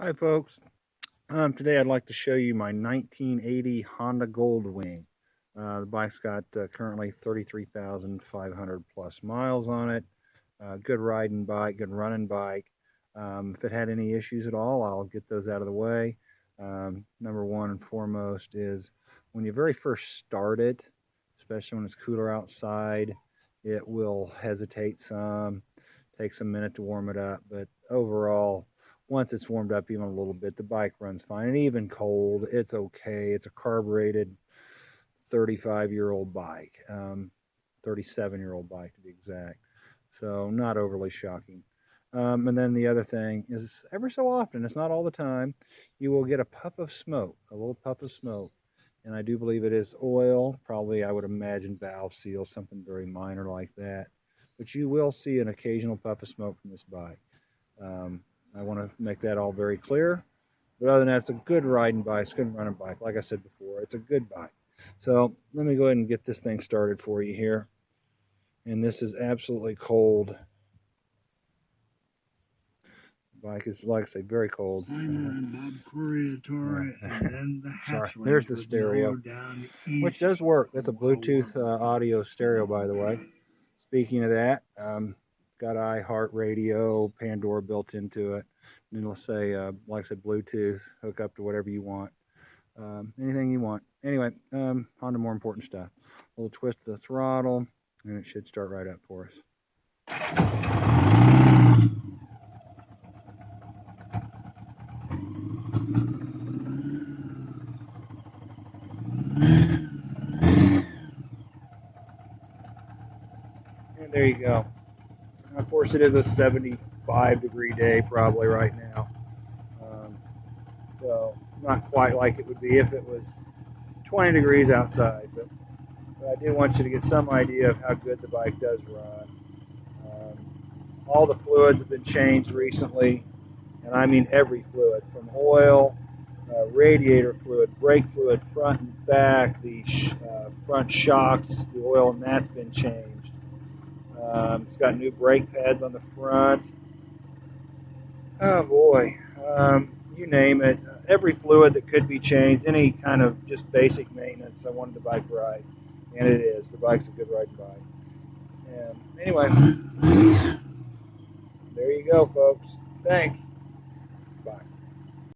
Hi folks, today I'd like to show you my 1980 Honda Goldwing. The bike's got currently 33,500 plus miles on it. Good riding bike, good running bike. If it had any issues at all, I'll get those out of the way. Number one and foremost is when you very first start it, especially when it's cooler outside, it will hesitate some, takes a minute to warm it up, but overall, once it's warmed up even a little bit, the bike runs fine. And even cold, it's okay. It's a carbureted 35-year-old bike, 37-year-old bike to be exact. So not overly shocking. And then the other thing is every so often, it's not all the time, you will get a puff of smoke, a little puff of smoke. And I do believe it is oil, probably I would imagine valve seal, something very minor like that. But you will see an occasional puff of smoke from this bike. I want to make that all very clear. But other than that, it's a good riding bike. It's a good running bike. Like I said before, it's a good bike. So let me go ahead and get this thing started for you here. And this is absolutely cold. The bike is, like I say, very cold. And then the Sorry, there's the stereo, which does work. That's a Bluetooth audio stereo, by the way. Speaking of that, got iHeartRadio, Pandora built into it. And it'll say, like I said, Bluetooth, hook up to whatever you want. Anything you want. Anyway, on to more important stuff. A little twist of the throttle, and it should start right up for us. And there you go. Of course, it is a 75-degree day probably right now. So not quite like it would be if it was 20 degrees outside. But I do want you to get some idea of how good the bike does run. All the fluids have been changed recently, and I mean every fluid, from oil, radiator fluid, brake fluid, front and back, the front shocks, the oil, and that's been changed. It's got new brake pads on the front. Oh boy, you name it. Every fluid that could be changed, any kind of just basic maintenance, I wanted the bike right, and it is. The bike's a good riding bike. And anyway, there you go, folks. Thanks.